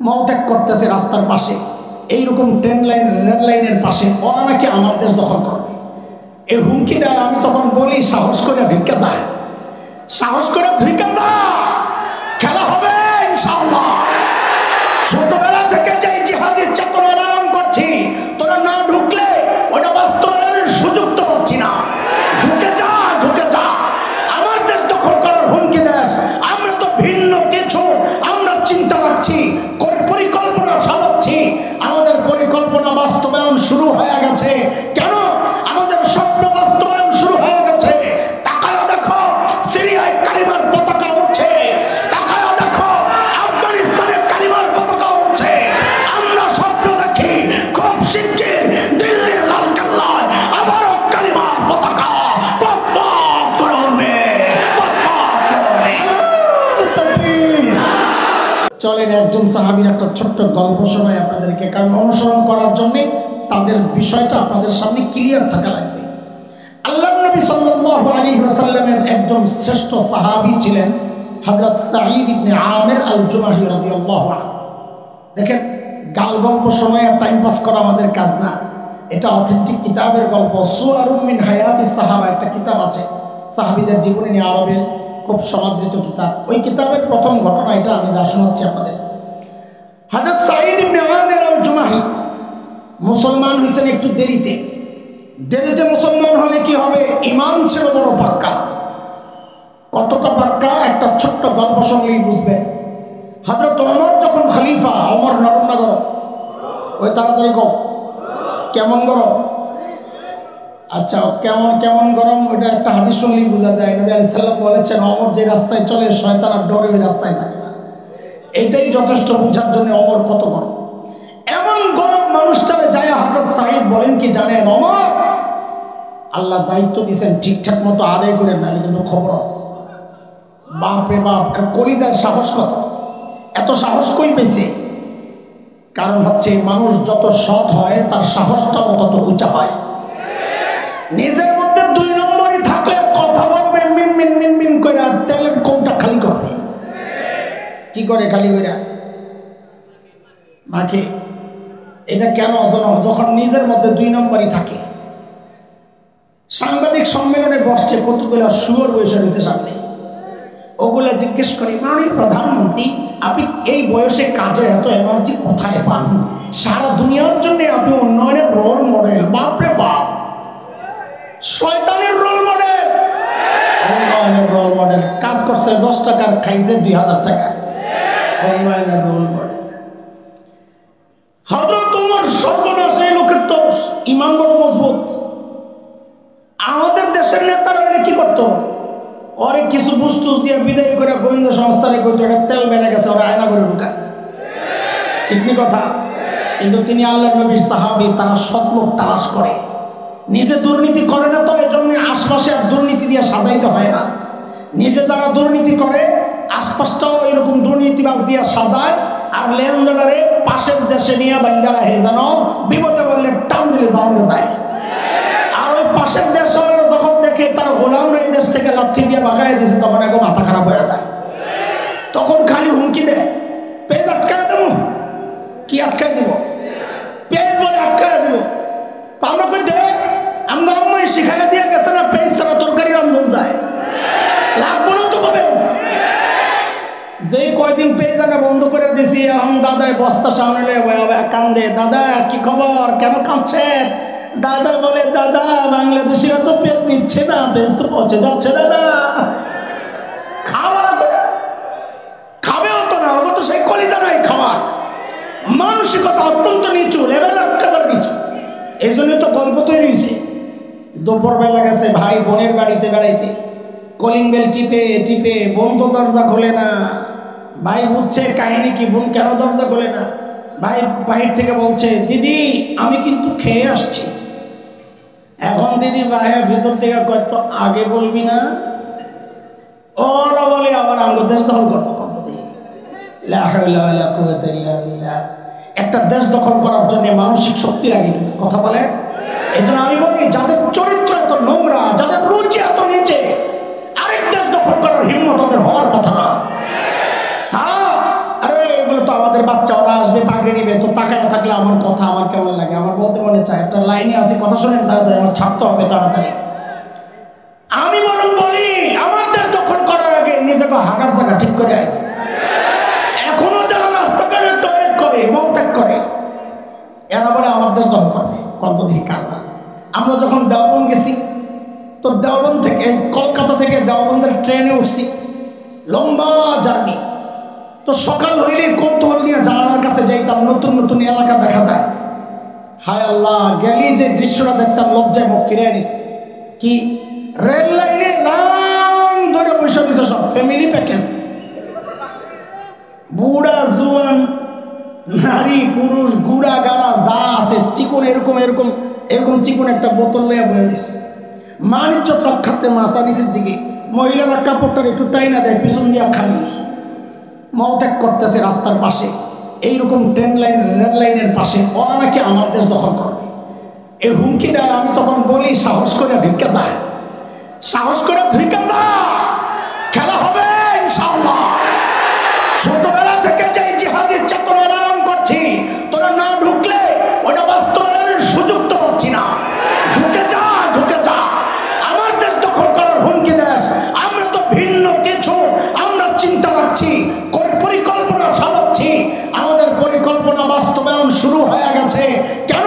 মলত্যাগ করতেছে রাস্তার পাশে, এইরকম ট্রেন লাইন রেল লাইনের পাশে, ওরা নাকি আমার দেশ দখল করবে, এই হুমকি দেয়। আমি তখন বলি সাহস করে ঢুকে যা, সাহস করে ঢুকে যা, খেলা হবে ইনশাআল্লাহ। ছোটবেলা থেকে যে জিহাদের চেতনা লালন করছি, তোরা না ঢুকলে ওটা বাস্তবায়নের সুযোগ তো পাচ্ছি না। ঢুকে যা, ঢুকে যা। আমার দেশ দখল করার হুমকি দেশ, আমরা তো ভিন্ন কিছু আমরা চিন্তা রাখছি, পরিকল্পনা সাজাচ্ছি। আমাদের পরিকল্পনা বাস্তবায়ন শুরু হয়ে গেছে। কেন? আমাদের স্বপ্ন বাস্তবায়ন শুরু হয়ে গেছে। তাকায় দেখো, সিরিয়ায় কালিমার পতাকা উঠছে, তাকায় দেখো আফগানিস্তানে কালিমার পতাকা উঠছে। আমরা স্বপ্ন দেখি খুব শিগগির দিল্লির লালকেল্লায় আবারও কালিমার পতাকা পপ করে উঠবে, চলেন একজন সাহাবীর একটা ছোট্ট গল্প শোনাই আপনাদেরকে, কারণ অনুসরণ করার জন্য তাদের বিষয়টা আপনাদের সামনে ক্লিয়ার থাকা লাগবে। আল্লাহর নবী সাল্লাল্লাহু আলাইহি ওয়াসাল্লামের একজন শ্রেষ্ঠ সাহাবী ছিলেন হযরত সাঈদ ইবনে আমির আল-জুমাহি রাদিয়াল্লাহু আনহু। দেখেন, গাল গল্প শোনায় আর টাইম পাস করা আমাদের কাজ না, এটা অথেন্টিক কিতাবের গল্প। সুয়ারুম মিন হায়াতিস সাহাবা একটা কিতাব আছে সাহাবীদের জীবনী নিয়ে, আরবের খুব সমাদৃত কিতাব। ওই কিতাবের প্রথম ঘটনা এটা আমি যা শোনাচ্ছি আপনাদের। হযরত সাঈদ ইবনে আমির আল-জুমাহি মুসলমান হয়েছেন একটু দেরিতে। দেরিতে মুসলমান হলে কি হবে? ইমান ছিল বড় পাক্কা। কতটা পাক্কা একটা ছোট্ট গল্প শুনলেই বুঝবেন। হযরত ওমর যখন খলিফা, ওমর নরম না গরম? ওই তাড়াতাড়ি কম, কেমন গরম? আচ্ছা, কেমন কেমন গরম ওইটা একটা হাদিস শুনলেই বোঝা যায়। নবী আলাইহিস সালাম বলেছেন, ওমর যে রাস্তায় চলে শয়তান আর ডরে ওই রাস্তায় থাকে না। এটাই যথেষ্ট বোঝার জন্য ওমর কত গরম। এমন গরম মানুষটারে যায় হযরত সাঈদ বলেন কি জানেন, ওমর আল্লাহ দায়িত্ব দিয়েছেন ঠিকঠাক মতো আদায় করেন, না কিন্তু খবর আছে। বাপ রে বাপ, কলিজার সাহস কত! এত সাহস কই পেয়েছে? কারণ হচ্ছে মানুষ যত সৎ হয় তার সাহসটাও তত উঁচা হয়। নিজের মধ্যে দুই নম্বরই থাকলে কথা বলবে মিন মিন মিন মিন করে, আর তেলের কৌটা খালি করবে। কি করে খালি করে? মাকে। এটা কেন? যখন নিজের মধ্যে দুই নম্বরই থাকে। সাংবাদিক সম্মেলনে বসছে, কতগুলো শুয়োর বসে রয়েছে সামনে, ওগুলা জিজ্ঞেস করি, মাননীয় প্রধানমন্ত্রী আপনি এই বয়সে কাজে এত এনার্জি কোথায় পান? সারা দুনিয়ার জন্য আপনি উন্নয়নের রোল মডেল। বাপরে বাপ, শয়তানের রোল মডেল, উন্নয়নের রোল মডেল। কাজ করছে 10 টাকার, খাইছে 2000 টাকা। উন্নয়নের রোল মডেল। হযরত ওমর সর্বনাশ, এই লোকের তো ইমান বড় মজবুত। আমাদের দেশের নেতারা কি করতো? ওরে কিছু বস্তু দিয়ে বিদায় করে গোয়েন্দা সংস্থারে কইতো এটা তেল বেড়ে গেছে, ওরা আয়না করে ঢুকায়। ঠিক নি কথা? কিন্তু তিনি আল্লাহর নবীর সাহাবী, তারা সৎ লোক তালাশ করে। নিজে দুর্নীতি করে না, তো এজন্য আশপাশে আর দুর্নীতি দিয়ে সাজাইতে হয় না। নিজে যারা দুর্নীতি করে আশপাশটাও এরকম দুর্নীতিবাজ দিয়ে সাজায়, আর লেনদেনারে পাশের দেশে নিয়ে বান্দারা হে যেন বিপদে বললে টান দিলে জানতে যায়। আর ওই পাশের দেশ যখন দেখে তার গোলামরা এই দেশ থেকে লাথি দিয়ে বাগায় দিয়েছে, তখন একদম মাথা খারাপ হয়ে যায়। তখন খালি হুমকি দেয়, পেজ আটকায় দেবো। কি আটকায় দিব? পেজ বলে আটকায় দেবো। তো আমরা কই দে, আমরা আম্মাই শিখাইয়া দিয়ে গেছে না, পেজ ছাড়া তরকারি রন্ধন যায়, লাগবো না তো কবে। যে কয়দিন পেজ আনা বন্ধ করে দিছি, এখন দাদাই বস্তা সামনে কান্দে, দাদা কি খবর, কেন কাঁদছেন? দাদা বলে, দাদা বাংলাদেশিরা তো পেজ নিচ্ছে না, পেজ তো পচে যাচ্ছে দাদা। খাওয়া খাবেও তো না, ওরা তো সেই কলিজা নাই খাওয়ার। মানসিকতা অত্যন্ত নিচু, লেভেল একেবারে নিচু। এই জন্য তো গল্প তৈরি হয়েছে। দুপুর বেলা গেছে ভাই বোনের বাড়িতে বেড়াইতে, কলিং বেল টিপে টিপে বোন তো দরজা খোলে না। ভাই বুঝছে কাহিনী কি, বোন কেন দরজা খোলে না। ভাই বাহির থেকে বলছে, দিদি আমি কিন্তু খেয়ে আসছি। এখন দিদি ভাইয়া ভিতর থেকে কয়তো আগে বলবি না, ওরা বলে আবার আমরা দেশ দখল করবো। কত দিন একটা দেশ দখল করার জন্য মানসিক শক্তি লাগে, কিন্তু কথা বলে। এই জন্য আমি বলি, যাদের চরিত্র এত নোংরা, যাদের রুচি এত নিচে, আরেক দেশ দখল করার হিম্মত ওদের হওয়ার কথা না। হ্যাঁ, আরে এগুলো তো আমাদের আমাদের বাচ্চা ওরা আসবে পাগড়ি নিবে, তো তাকায় থাকলে আমার কথা আমার কেমন লাগে, আমার বলতে মনে চায় একটা লাইনে আছে, কথা শোনেন তাড়াতাড়ি, আমার ছাড়তে হবে তাড়াতাড়ি। আমি বরং বলি আমার দেশ দখল করার আগে নিজেকে হাঁকার জায়গা ঠিক করে আইস। এখনো যারা রাস্তাঘাটে টয়লেট করে মলত্যাগ করে এরা বলে আমার দেশ দখল করবে, কত দিকে কারবার। আমরা যখন দেওবন্দ গেছি, তো দেওবন্দ থেকে কলকাতা থেকে দেওবন্দের ট্রেনে উঠছি, লম্বা জার্নি। তো সকাল হইলে কৌতূহল নিয়ে জানালার কাছে যাইতাম, নতুন নতুন এলাকা দেখা যায়। হায় আল্লাহ, গেলি যে দৃশ্যটা দেখতাম লজ্জায় মুখ ফিরে নিত। কি রেল লাইনে লাইন ধরে বসে দিছে সব ফ্যামিলি প্যাকেজ, বুড়া জুয়ান নারী পুরুষ গুড়া গাড়া যা আছে চিকন এরকম এরকম এরকম চিকন একটা বোতল লইয়া বয়ে দিস। মান ইজ্জত রক্ষার্থে মাথা নিচের দিকে মহিলারা কাপড়টার একটু টাইনা দেয়, পিছন দিয়া খালি মলত্যাগ করতেছে রাস্তার পাশে। এইরকম ট্রেন লাইন রেল লাইনের পাশে ওরা নাকি আমার দেশ দখল করবে, এই হুমকি দেয়। আমি তখন বলি সাহস করে ঢুকে যা, সাহস করে ঢুকে যা, খেলা হবে ইনশাআল্লাহ। ছোটবেলা থেকে যে জিহাদের চেতনা লালন করছি, তোরা না ঢুকলে ওটা বাস্তবায়নের সুযোগ তো পাচ্ছি না। ঢুকে যা, ঢুকে যা। আমার দেশ দখল করার হুমকি দেশ, আমরা তো ভিন্ন কিছু আমরা চিন্তা রাখছি, পরিকল্পনা সাজাচ্ছি। আমাদের পরিকল্পনা বাস্তবায়ন শুরু হয়ে গেছে। কেন